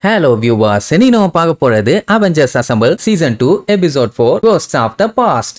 Hello viewers, இனி நம்ம பார்க்க போறது Avengers Assemble Season 2 Episode 4 Ghosts of the Past.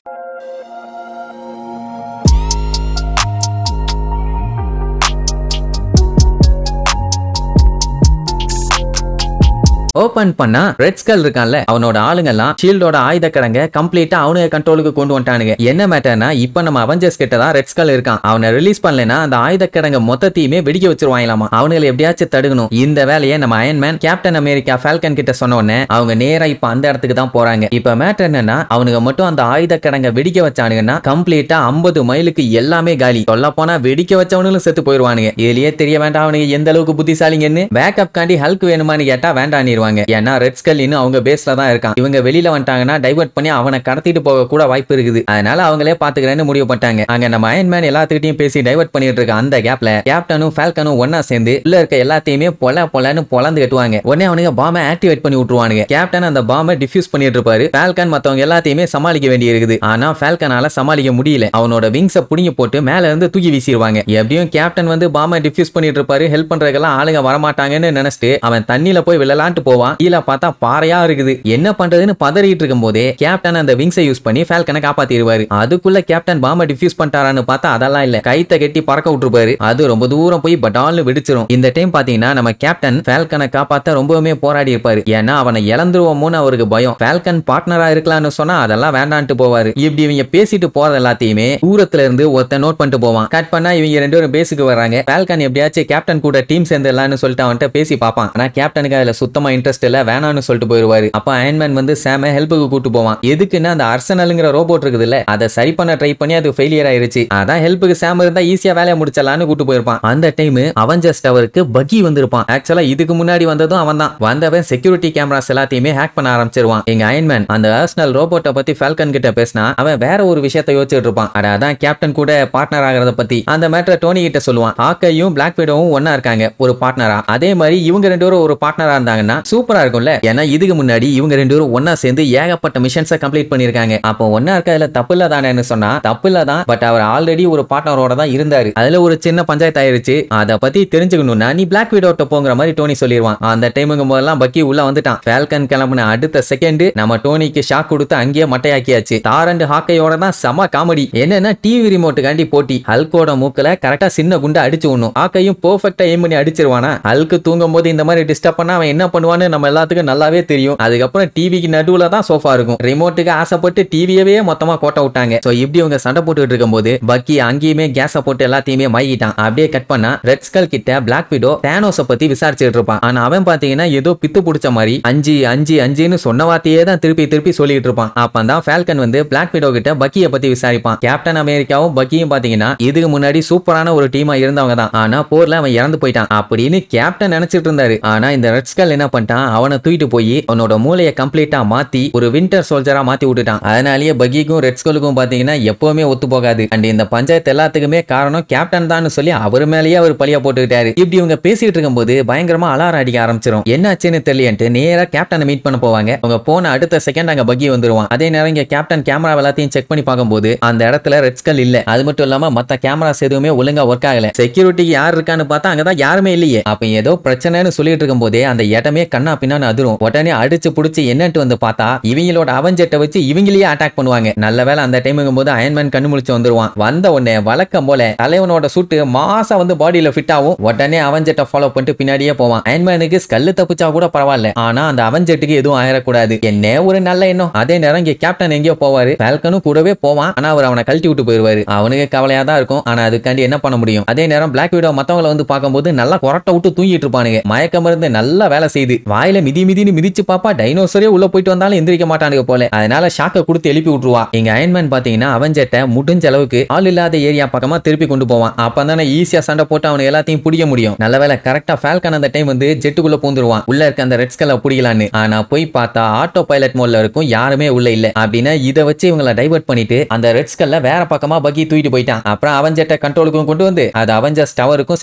Open பண்ணா ரெட் ஸ்கல் இருக்கான்ல, அவனோட ஆளுங்கெல்லாம் ஷீல்டோட ஆயுத கடங்க கம்ப்ளீட்டா அவனுக்கு கண்ட்ரோலுக்கு கொண்டு வந்துட்டானுங்க. என்ன மேட்டர்னா, இப்ப நம்ம அவெஞ்சர்ஸ் கிட்ட தான் ரெட் ஸ்கல் இருக்கான். அவனை ரிலீஸ் பண்ணலனா அந்த ஆயுத கடங்க மொத்தத்தையுமே வெடிக்க வச்சிருவாங்களாமா. அவனுங்களை எப்படியாச்சும் தடுக்கணும். இந்த வேலையை நம்ம அயன்மேன் கேப்டன் அமெரிக்கா ஃபால்கன் கிட்ட சொன்ன உடனே அவங்க நேரா இப்ப அந்த இடத்துக்கு தான் போறாங்க. இப்ப மேட்டர் என்னன்னா, அவனுங்க மட்டும் அந்த ஆயுத கடங்க வெடிக்க வச்சானுங்கன்னா கம்ப்ளீட்டா 50 மைலுக்கு எல்லாமே காலி. சொல்ல போனா வெடிக்க வச்சவனுங்களும் செத்து போயிருவானுங்க. இதுலயே தெரிய வேண்டாம் அவனுக்கு எந்த அளவுக்கு புத்திசாலிங்கன்னு. பேக்கப் காண்டி ஹல்க் வேணுமான்னு கேட்டா வேண்டாம். ஏன்னா ரெட் ஸ்கல் இன்னும் அவங்க பேஸ்ல தான் இருக்கான். இவங்க வெளியில வந்துட்டாங்கன்னா டைவர்ட் பண்ணி அவனை கடத்திட்டு போக கூட வாய்ப்பு இருக்குது. அதனால அவங்களே பாத்துக்கிறேன்னு முடிவு பண்ணிட்டாங்க. அங்க நம்ம அயன்மேன் எல்லாத்துக்கிட்டையும் பேசி டைவர்ட் பண்ணிட்டு இருக்க அந்த கேப்ல கேப்டனும் ஃபால்கனும் ஒன்னா சேர்ந்து உள்ள இருக்க எல்லாத்தையுமே பொலன்னு பொலந்து கட்டுவாங்க. உடனே அவனுங்க பாம்பை ஆக்டிவேட் பண்ணி விட்டுருவானுங்க. கேப்டன் அந்த பாம்பை டிஃப்யூஸ் பண்ணிட்டு இருப்பாரு. ஃபால்கன் மத்தவங்க எல்லாத்தையுமே சமாளிக்க வேண்டி இருக்குது. ஆனா ஃபால்கனால சமாளிக்க முடியல. அவனோட விங்ஸை புடிங்கி போட்டு மேல இருந்து தூக்கி வீசிடுவாங்க. எப்படியும் கேப்டன் வந்து பாம்பை டிஃப்யூஸ் பண்ணிட்டு இருப்பாரு. ஹெல்ப் பண்றதுக்கெல்லாம் ஆளுங்க வரமாட்டாங்கன்னு நினைச்சிட்டு அவன் தண்ணியில போய் விளையாண்டு போவான். கீழே பார்த்தா பாறையா இருக்குது. என்ன பண்றதுன்னு பதறிட்டு இருக்கும் போதே கேப்டன் அந்த விங்ஸை யூஸ் பண்ணி ஃபால்கனை காப்பாத்திடுவாரு. அதுக்குள்ள கேப்டன் பாம்பை டிஃப்யூஸ் பண்ணிட்டாரான்னு பார்த்தா அதெல்லாம் இல்ல, கைத்த கட்டி பறக்க விட்டுருப்பாரு. அது ரொம்ப தூரம் போய் பட்டால்னு வெடிச்சிரும். இந்த டைம் பாத்தீங்கன்னா நம்ம கேப்டன் ஃபால்கனை காப்பாத்த ரொம்பவுமே போராடி இருப்பாரு. ஏன்னா அவனை இழந்துருவோமோன்னு அவருக்கு பயம். ஃபால்கன் பார்ட்னரா இருக்கலாம்னு சொன்னா அதெல்லாம் வேண்டான்ட்டு போவாரு. இப்படி இவங்க பேசிட்டு போறது எல்லாத்தையுமே தூரத்துல இருந்து ஒருத்த நோட் பண்ணிட்டு போவான். கட் பண்ணா இவங்க ரெண்டு பேரும் பேசிக்கு வராங்க. ஃபால்கன் எப்படியாச்சும் கேப்டன் கூட டீம் சேர்ந்துடலாம்னு சொல்லிட்டு அவன்கிட்ட பேசி பார்ப்பான். ஆனா கேப்டனுக்கு அதுல சுத்தமா இன்ட்ரெஸ்ட் இல்ல, வேணாம்னு சொல்லிட்டு போயிருவாரு. அப்ப அயன்மேன் வந்து சாம ஹெல்ப்புக்கு கூட்டு போவான். எதுக்குன்னா அந்த அர்சனல்ங்கிற ரோபோட் இருக்குதுல்ல, அதை சரி பண்ண ட்ரை பண்ணி அது ஃபெயிலியர் ஆயிருச்சு. அதான் ஹெல்ப்புக்கு சாம் இருந்தா ஈஸியா வேலையை முடிச்சலாம்னு கூட்டு போயிருப்பான். அந்த டைம் அவெஞ்சர்ஸ் டவருக்கு பக்கி வந்திருப்பான். ஆக்சுவலா இதுக்கு முன்னாடி வந்ததும் அவன் தான். வந்தவன் செக்யூரிட்டி கேமராஸ் எல்லாத்தையுமே ஹேக் பண்ண ஆரம்பிச்சிருவான். எங்க அயன்மேன் அந்த அர்சனல் ரோபோட்டை பத்தி ஃபால்கன் கிட்ட பேசினா அவன் வேற ஒரு விஷயத்தை யோசிச்சுட்டு இருப்பான். அதான் கேப்டன் கூட பார்ட்னர் ஆகிறத பத்தி. அந்த மேட்டரை டோனி கிட்ட சொல்லுவான். ஹாக்கையும் பிளாக் விடோவும் ஒன்னா இருக்காங்க ஒரு பார்ட்னரா. அதே மாதிரி இவங்க ரெண்டு பேரும் ஒரு பார்ட்னரா இருந்தாங்கன்னா சூப்பரா இருக்கும்ல. ஏன்னா இதுக்கு முன்னாடி இவங்க ரெண்டு பேரும் ஒன்னா சேர்ந்து ஏகப்பட்ட மிஷன்ஸை கம்ப்ளீட் பண்ணிருக்காங்க. அப்போ ஒன்னா இருக்கதுல தப்பு இல்ல தானேன்னு சொன்னா தப்பு இல்ல தான். பட் அவர் ஆல்ரெடி ஒரு பார்ட்னரோட தான் இருந்தாரு. அதுல ஒரு சின்ன பஞ்சாயத்து ஆயிருச்சு. அதை பத்தி தெரிஞ்சுக்கணும்னா நீ பிளாக் விடோட்ட போங்கிற மாதிரி டோனி சொல்லிடுவான். அந்த டைமுங்கும் போதெல்லாம் பக்கி உள்ள வந்துட்டான். ஃபால்கன் கிளம்புன அடுத்த செகண்ட் நம்ம டோனிக்கு ஷாக் கொடுத்து அங்கேயே மட்டையாக்கியாச்சு. தார் அண்ட் ஹாக்கையோட தான் செம காமெடி. என்னன்னா டிவி ரிமோட்டுக்காண்டி போட்டி. ஹல்கோட மூக்கல கரெக்டா சின்ன குண்டை அடிச்சு விடணும். ஹாக்கையும் பெர்ஃபெக்ட்டா எய்ம் பண்ணி அடிச்சிருவானா. ஹல்க்கு தூங்கும் போது இந்த மாதிரி டிஸ்டர்ப் பண்ணா அவன் என்ன பண்ணுவான்னு நம்ம எல்லாத்துக்கும் நல்லாவே தெரியும். அதுக்கப்புறம் டிவிக்கு நடுவுல தான் சோஃபா இருக்கும். ரிமோட்டுக்கு ஆசைப்பட்டு டிவியவே மொத்தமா கோட்ட விட்டாங்க. சோ இப்படி அவங்க சண்டை போட்டுட்டு இருக்கும்போது பக்கி அங்கேயுமே கேஸ போட்டு எல்லாத்தையுமே மாயிட்டான். அப்படியே கட் பண்ணா ரெட் ஸ்கல் கிட்ட பிளாக் விடோ தானோஸ பத்தி விசாரிச்சுட்டு இருப்பான். ஆனா அவன் பாத்தீங்கன்னா ஏதோ பித்து பிடிச்ச மாதிரி 5 சொன்ன வார்த்தையே தான் திருப்பி சொல்லிட்டு இருப்பான். அப்பதான் ஃபால்கன் வந்து பிளாக் விடோ கிட்ட பக்கிய பத்தி விசாரிப்பான். கேப்டன் அமெரிக்காவும் பக்கியும் பாத்தீங்கன்னா இதுக்கு முன்னாடி சூப்பரான ஒரு டீமா இருந்தவங்க தான். ஆனா போர்ல அவன் இறந்து போயிட்டான் அப்படின்னு கேப்டன் நினைச்சிட்டு இருந்தாரு. ஆனா இந்த ரெட் ஸ்கல் என்ன பண்ணிட்டான், அவனை தூக்கிட்டு போய் அவனோட மூளையை கம்ப்ளீட்டா மாத்தி ஒரு வின்டர் சோல்ஜரா மாத்தி விட்டுட்டான். அதனாலேயே பக்கிக்கும் ரெட் ஸ்கலுக்கும் பாத்தீங்கன்னா எப்பவுமே ஒத்து போகாது. அண்ட் இந்த பஞ்சாயத்து எல்லாத்துக்குமே காரணம் கேப்டன் தான் சொல்லி அவர் மேலேயே அவர் பழியா போட்டுக்கிட்டாரு. இப்படி இவங்க பேசிட்டு இருக்கும்போது பயங்கரமா அலாரம் அடிக்க ஆரம்பிச்சிடும். என்னாச்சுன்னு தெரியலன்ட்டு நேரா கேப்டனை மீட் பண்ண போவாங்க. அவங்க போன அடுத்த செகண்ட் அங்க பக்கி வந்துருவான். அதே நேரம் இங்க கேப்டன் கேமரா எல்லாத்தையும் செக் பண்ணி பார்க்கும்போது அந்த இடத்துல ரெட் ஸ்கல் இல்ல. அது மட்டும் இல்லாம மத்த கேமராஸ் எதுவுமே ஒழுங்கா ஒர்க் ஆகல. செக்யூரிட்டிக்கு யார் இருக்கான்னு பார்த்தா அங்கதான் யாருமே இல்லையே. அப்ப ஏதோ பிரச்சனைன்னு சொல்லிட்டு இருக்கும் போதே அந்த இடமே கண்ணா பின்னான்னு அதிரும். உடனே அடிச்சு புடிச்சு என்னட்டு வந்து பார்த்தா இவங்களோட அவெஞ்சர்ட்ட வச்சு இவங்களையே அட்டாக் பண்ணுவாங்க. நல்ல வேளை அந்த டைமுங்கும் போது அயன்மேன் கண்ணு முழிச்சு வந்துருவான். வந்த உடனே வழக்கம் போல தலைவனோட சூட்டு மாசா வந்து பாடியில ஃபிட் ஆகும். உடனே அவெஞ்சர்ட்ட ஃபாலோ பண்ணிட்டு பின்னாடியே போவான். அயன்மேனுக்கு ஸ்கல்லு தப்பிச்சா கூட பரவாயில்ல. ஆனா அந்த அவெஞ்சர்ட்டுக்கு எதுவும் ஆயிடக்கூடாது என்ன ஒரு நல்ல எண்ணம். அதே நேரம் இங்க கேப்டன் எங்கேயோ போவாரு. ஃபால்கனும் கூடவே போவான். ஆனா அவர் அவனை கழட்டி விட்டு போயிருவாரு. அவனுக்கு கவலையா தான் இருக்கும். ஆனா அதுக்காண்டி என்ன பண்ண முடியும். அதே நேரம் பிளாக் விடோ மத்தவங்களை வந்து பார்க்கும்போது நல்லா கொரட்டை விட்டு தூங்கிட்டு இருப்பானுங்க. மயக்கம் இருந்து நல்லா வேலை செய்து வாயில மிதின்னு மிதிச்சு பாப்பா டைனோசரே உள்ள போயிட்டு வந்தாலும் எந்திரிக்க மாட்டானுங்க போல. அதனால ஷாக்க கொடுத்து எழுப்பி விட்டுருவா. எங்க அயன்மேன் பாத்தீங்கன்னா அவெஞ்சர்ட்ட முடிஞ்ச அளவுக்கு ஆள் இல்லாத ஏரியா பக்கமா திருப்பி கொண்டு போவான். அப்பதானே ஈஸியா சண்டை போட்டு அவனை எல்லாத்தையும் பிடிக்க முடியும். நல்லவேளை கரெக்டா ஃபால்கன் அந்த டைம் வந்து ஜெட்டுக்குள்ள பூந்துருவான். உள்ள இருக்க அந்த ரெட் ஸ்கல்ல பிடிக்கலான்னு. ஆனா போய் பார்த்தா ஆட்டோ பைலட் மோட்ல இருக்கும், யாருமே உள்ள இல்ல. அப்படின்னா இதை வச்சு இவங்களை டைவர்ட் பண்ணிட்டு அந்த ரெட் ஸ்கல்ல வேற பக்கமா பக்கி தூக்கிட்டு போயிட்டான். அப்புறம் அவெஞ்சர்ட்ட கண்ட்ரோலுக்கும் கொண்டு வந்து அது அவெஞ்சர்ஸ் டவருக்கும்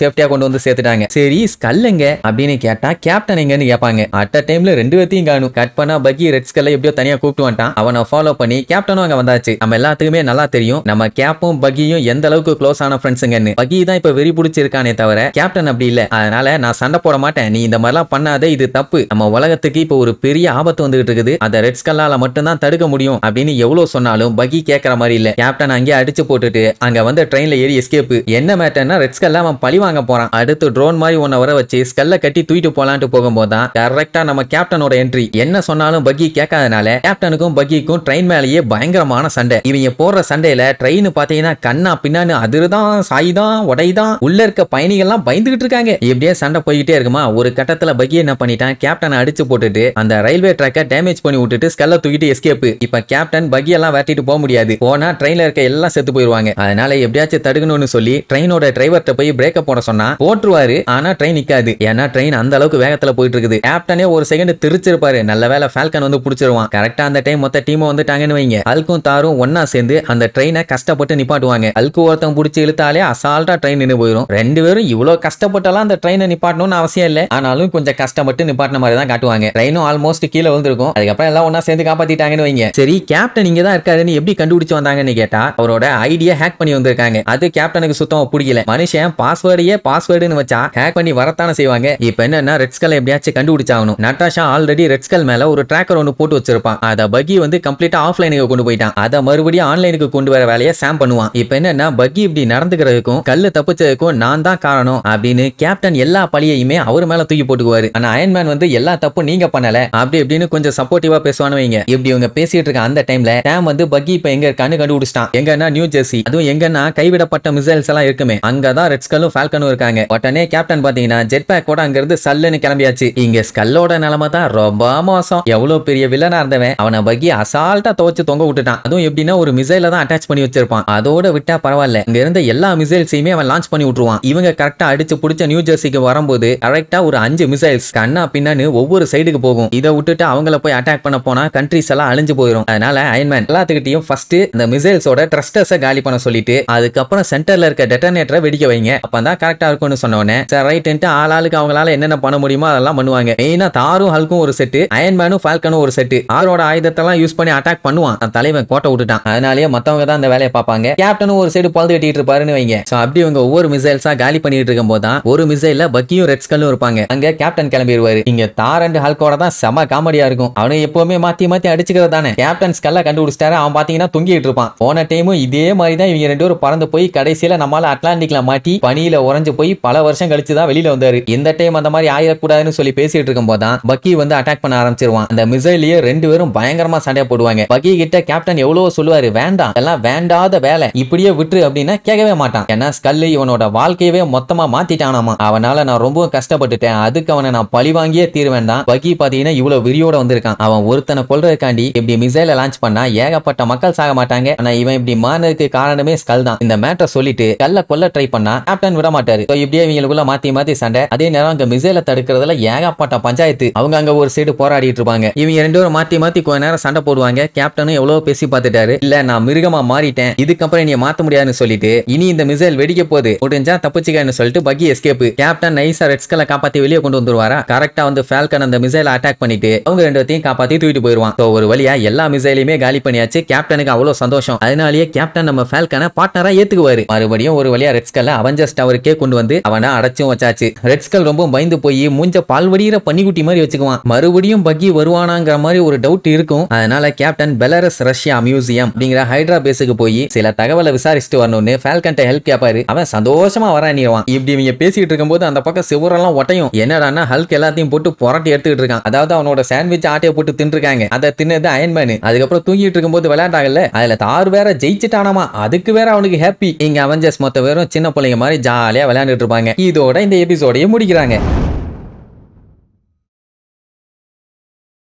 சேஃப்டியா கொண்டு வந்து சேர்த்துட்டாங்க. சரி ஸ்கல் எங்க அப்படின்னு கேட்டா கேப்டன் எங்கன்னு கேட்பாங்க. இருப்பாங்க. அட் டைம்ல ரெண்டு பேத்தையும் காணும். கட் பண்ணா பக்கி ரெட் ஸ்கல்ல எப்படியோ தனியா கூப்பிட்டு வந்துட்டான். அவனை ஃபாலோ பண்ணி கேப்டனும் அங்க வந்தாச்சு. நம்ம எல்லாத்துக்குமே நல்லா தெரியும் நம்ம கேப்பும் பக்கியும் எந்த அளவுக்கு க்ளோஸ் ஆன ஃப்ரெண்ட்ஸுங்கன்னு. பக்கி தான் இப்ப வெறி பிடிச்சிருக்கானே தவிர கேப்டன் அப்படி இல்ல. அதனால நான் சண்டை போட மாட்டேன், நீ இந்த மாதிரிலாம் பண்ணாத, இது தப்பு, நம்ம உலகத்துக்கு இப்ப ஒரு பெரிய ஆபத்து வந்துகிட்டு இருக்குது, அதை ரெட் ஸ்கல்லால மட்டும் தான் தடுக்க முடியும் அப்படின்னு எவ்வளவு சொன்னாலும் பக்கி கேட்கற மாதிரி இல்ல. கேப்டன் அங்கேயே அடிச்சு போட்டுட்டு அங்க வந்து ட்ரெயின்ல ஏறி எஸ்கேப். என்ன மேட்டர்னா ரெட் ஸ்கல்ல அவன் பழி வாங்க போறான். அடுத்து ட்ரோன் மாதிரி ஒன்ன வர வச்சு ஸ்கல்ல கட்டி தூக்கிட்டு போலான்ட்டு போகும்போது தான் கரெக்டா நம்ம கேப்டனோட என்ட்ரி. என்ன சொன்னாலும் பக்கி கேட்காதனால கேப்டனுக்கும் பக்கிக்கும் ட்ரெயின் மேலேயே பயங்கரமான சண்டை. இவங்க போடுற சண்டையில ட்ரெயின் பாத்தீங்கன்னா கண்ணா பின்னான்னு அதிர்தான், சாய்தான், உடைதான், உள்ள இருக்க பயணிகள்லாம் பயந்துகிட்டு இருக்காங்க. இப்படியே சண்டை போய்கிட்டே இருக்குமா. ஒரு கட்டத்துல பக்கி என்ன பண்ணிட்டான், கேப்டனை அடிச்சு போட்டுட்டு அந்த ரயில்வே ட்ராக்கை டேமேஜ் பண்ணி விட்டுட்டு ஸ்கல்ல தூக்கிட்டு எஸ்கேப். இப்ப கேப்டன் பக்கி எல்லாம் வெட்டிட்டு போக முடியாது, போனா ட்ரெயின்ல இருக்க எல்லாம் செத்து போயிருவாங்க. அதனால எப்படியாச்சும் தடுக்கணும்னு சொல்லி ட்ரெயினோட டிரைவர்ட்ட போய் பிரேக்க போட சொன்னா போட்டுருவாரு. ஆனா ட்ரெயின் நிக்காது, ஏன்னா ட்ரெயின் அந்த அளவுக்கு வேகத்துல போயிட்டு இருக்குது. கேப்டனே ஒரு செகண்ட் திருச்சிருப்பாரு, நல்ல வேலை ஃபால்கன் வந்து புடிச்சிருவான். கரெக்டா அந்த டைம் மொத்த டீமும் வந்துட்டாங்கன்னு வைங்க. அல்கும் தாரும் ஒன்னா சேர்ந்து அந்த ட்ரெயினை கஷ்டப்பட்டு நிப்பாட்டுவாங்க. அல்கு ஒருத்தன் புடிச்சு இழுத்தாலே அசால்ட்டா ட்ரெயின் நின்று போயிடும். ரெண்டு பேரும் இவ்வளவு கஷ்டப்பட்டாலும் அந்த ட்ரெயினை நிப்பாட்டணும்னு அவசியம் இல்ல, ஆனாலும் கொஞ்சம் கஷ்டப்பட்டு நிப்பாட்டின மாதிரி தான் காட்டுவாங்க. ட்ரெயினும் ஆல்மோஸ்ட் கீழே வந்திருக்கும். அதுக்கப்புறம் எல்லாம் ஒன்னா சேர்ந்து காப்பாத்திட்டாங்கன்னு வைங்க. சரி, கேப்டன் இங்க தான் இருக்காருன்னு எப்படி கண்டுபிடிச்சு வந்தாங்கன்னு கேட்டா அவரோட ஐடியா ஹேக் பண்ணி வந்திருக்காங்க. அது கேப்டனுக்கு சுத்தமா பிடிக்கல. மனுஷன் பாஸ்வேர்டுன்னு வச்சா ஹேக் பண்ணி வரத்தானே செய்வாங்க. இப்ப என்னன்னா ரெட் ஸ்கல் எப்படியாச்சும் கண்டுபிடிச்சாகணும். நட்டாஷா ஆல்ரெடி ரெட் ஸ்கல் மேல ஒரு ட்ராக்கர் ஒன்னு போட்டு வச்சிருப்பான். அத பக்கி வந்து கம்ப்ளீட்டா ஆஃப்லைனுக்கு கொண்டு போயிட்டான். அத மறுபடியும் ஆன்லைனுக்கு கொண்டு வர வேலையை சாம் பண்ணுவான். இப்ப என்னன்னா பக்கி இப்படி நடந்துக்கிறதுக்கும் கல்லு தப்பிச்சதுக்கும் நான் தான் காரணம் அப்படின்னு கேப்டன் எல்லா பழியையுமே அவர் மேல தூக்கி போட்டுக்குவாரு. ஆனா அயன்மேன் வந்து எல்லா தப்பும் நீங்க பண்ணல அப்படி இப்படின்னு கொஞ்சம் சப்போர்ட்டிவா பேசுவானு வைங்க. இப்படி இவங்க பேசிட்டு இருக்க அந்த டைம்ல டேம் வந்து பக்கி இப்ப எங்க இருக்கான்னு கண்டுபிடிச்சிட்டான். எங்கன்னா நியூ ஜெர்சி, அதுவும் எங்கன்னா கைவிடப்பட்ட மிசைல்ஸ் எல்லாம் இருக்குமே அங்கதான் ரெட் ஸ்கல்லும் ஃபால்கனும் இருக்காங்க. உடனே கேப்டன் பாத்தீங்கன்னா ஜெட் பேக் கூட அங்க இருந்து சல்லுன்னு கிளம்பியாச்சு. இங்க ஸ்கல்லோட நிலைமை தான் ரொம்ப மோசம். எவ்வளவு பெரிய வில்லனா இருந்தவன் அவனை பக்கி அசால்ட்டா துவச்சு தொங்க விட்டுட்டான். அதுவும் எப்படின்னா ஒரு மிசைல தான் அட்டாச் பண்ணி வச்சிருப்பான். அதோட விட்டா பரவாயில்ல, இங்க இருந்த எல்லா மிசைல்ஸையுமே அவன் லான்ச் பண்ணி விட்டுருவான். இவங்க கரெக்டா அடிச்சு புடிச்ச நியூ ஜெர்சிக்கு வரும்போது கரெக்டா ஒரு 5 மிசைல்ஸ் கண்ணா பின்னான்னு ஒவ்வொரு சைடுக்கு போகும். இதை விட்டுட்டு அவங்கள போய் அட்டாக் பண்ண போனா கண்ட்ரிஸ் எல்லாம் அழிஞ்சு போயிடும். அதனால அயன்மேன் எல்லாத்துக்கிட்டையும் ஃபர்ஸ்ட் இந்த மிசைல்ஸோட ட்ரஸ்டர்ஸை காலி பண்ண சொல்லிட்டு அதுக்கப்புறம் சென்டர்ல இருக்க டெட்டனேட்டரை வெடிக்க வைங்க, அப்பதான் கரெக்டா இருக்கும்னு சொன்னோன்னே சரி ரைட்டு ஆளாளுக்கு அவங்களால என்னென்ன பண்ண முடியுமோ அதெல்லாம் பண்ணுவாங்க. மெயினா தாரும் ஹல்கும் ஒரு செட்டு, அயன்மேனும் ஃபால்கனும் ஒரு செட்டு. ஆரோட ஆயுதத்தெல்லாம் யூஸ் பண்ணி அட்டாக் பண்ணுவான். தலைவன் கோட்டை விட்டுட்டான். அதனாலேயே மத்தவங்க தான் அந்த வேலையை பார்ப்பாங்க. கேப்டனும் ஒரு சைடு பழுது கட்டிட்டு இருப்பாருன்னு வைங்க. சோ அப்படி இவங்க ஒவ்வொரு மிசைல்ஸா காலி பண்ணிட்டு இருக்கும் போதுதான் ஒரு மிசைல்ல பக்கியும் ரெட் ஸ்கல்லும் இருப்பாங்க. அங்க கேப்டன் கிளம்பிடுவாரு. இங்க தார் அண்ட் ஹல்கோட தான் செம காமெடியா இருக்கும். அவனை எப்பவுமே மாத்தி மாத்தி அடிச்சுக்கிறது தானே. கேப்டன் ஸ்கல்ல கண்டுபிடிச்சிட்டாரு. அவன் பாத்தீங்கன்னா தொங்கிட்டு இருப்பான். போன டைமும் இதே மாதிரி தான் இவங்க ரெண்டு பேரும் பறந்து போய் கடைசியில நம்மளால அட்லாண்டிக்ல மாட்டி பனியில உறைஞ்சு போய் பல வருஷம் கழிச்சு தான் வெளியில வந்தாரு. இந்த டைம் அந்த மாதிரி ஆயிடக்கூடாதுன்னு சொல்லி பேசிட்டு இருக்கும் போதுதான் பக்கி வந்து அட்டாக் பண்ண ஆரம்பிச்சிருவான். அந்த மிசைலையே ரெண்டு பேரும் பயங்கரமா சண்டையா போடுவாங்க. பக்கி கிட்ட கேப்டன் எவ்வளவு சொல்லுவாரு, வேண்டாம் எல்லாம் வேண்டாத வேலை, இப்படியே விட்டுரு அப்படின்னா கேட்கவே மாட்டான். ஏன்னா ஸ்கல்லு இவனோட வாழ்க்கையவே மொத்தமா மாத்திட்டானாமா. அவனால நான் ரொம்ப கஷ்டப்பட்டுட்டேன், அதுக்கு அவனை நான் பழி வாங்கியே தீர்வேன் தான் பக்கி பாத்தீங்கன்னா இவ்வளவு விரியோட வந்திருக்கான். அவன் ஒருத்தனை கொல்றதுக்காண்டி இப்படி மிசைல லான்ச் பண்ணா ஏகப்பட்ட மக்கள் சாக மாட்டாங்க. ஆனா இவன் இப்படி மாறினதுக்கு காரணமே ஸ்கல் தான். இந்த மேட்டரை சொல்லிட்டு ஸ்கல்ல கொல்ல ட்ரை பண்ணா கேப்டன் விட மாட்டாரு. இப்படியே இவங்களுக்குள்ள மாத்தி மாத்தி சண்டை. அதே நேரம் அங்க மிசைல தடுக்கிறதுல ஏகப்பட்ட பஞ்சாயத்து. அவங்க அங்க ஒரு சைடு போராடிட்டு இருப்பாங்க. இவங்க ரெண்டு பேரும் மாத்தி மாத்தி கொஞ்ச நேரம் சண்டை போடுவாங்க. கேப்டனும் எவ்வளவு பேசி பார்த்துட்டாரு. இல்ல நான் மிருகமா மாறிட்டேன், இதுக்கப்புறம் நீ மாத்த முடியாதுன்னு சொல்லிட்டு இனி இந்த மிசைல் வெடிக்க போகுது, முடிஞ்சா தப்பிச்சுக்கன்னு சொல்லிட்டு பக்கி எஸ்கேப். கேப்டன் நைஸா ரெட் ஸ்கல்ல காப்பாத்தி வெளியே கொண்டு வந்துருவாரா. கரெக்டா வந்து ஃபால்கன் அந்த மிசைலை அட்டாக் பண்ணிட்டு அவங்க ரெண்டு பேத்தையும் காப்பாத்தி தூக்கிட்டு போயிருவான். ஒரு வழியா எல்லா மிசைலையுமே காலி பண்ணியாச்சு. கேப்டனுக்கு அவ்வளவு சந்தோஷம். அதனாலேயே கேப்டன் நம்ம ஃபால்கனை பார்ட்னரா ஏத்துக்குவாரு. மறுபடியும் ஒரு வழியா ரெட் ஸ்கல்ல அவெஞ்சர்ஸ் டவருக்கே கொண்டு வந்து அவனை அடைச்சும் வச்சாச்சு. ரெட் ஸ்கல் ரொம்ப பயந்து போய் மூஞ்ச பால்வடிகிற பன்னிக்குட்டி மாதிரி வச்சுக்குவான். மறுபடியும் பக்கி வருவானாங்கிற மாதிரி ஒரு டவுட் இருக்கும். அதனால கேப்டன் பெலாரஸ் ரஷ்யா மியூசியம் அப்படிங்கிற ஹைட்ரா பேஸுக்கு போய் சில தகவலை விசாரிச்சுட்டு வரணும்னு ஃபால்கன்ட்ட ஹெல்ப் கேட்பாரு. அவன் சந்தோஷமா வரானிடுவான். இப்படி இவங்க பேசிட்டு இருக்கும்போது அந்த பக்கம் சிவரெல்லாம் ஒட்டையும். என்னடான்னா ஹல்க் எல்லாத்தையும் போட்டு புரட்டி எடுத்துக்கிட்டு இருக்கான். அதாவது அவனோட சாண்ட்விச் ஆட்டையை போட்டு தின்றுருக்காங்க. அதை தின்னது அயன்மேன். அதுக்கப்புறம் தூங்கிட்டு இருக்கும்போது விளையாட்டாங்கல்ல, அதுல தார் வேற ஜெயிச்சுட்டானாமா. அதுக்கு வேற அவனுக்கு ஹாப்பி. இங்க அவெஞ்சர்ஸ் மொத்த பேரும் சின்ன பிள்ளைங்க மாதிரி ஜாலியா விளையாண்டுட்டு இருப்பாங்க. இதோட இந்த எபிசோடையே முடிக்கிறாங்க.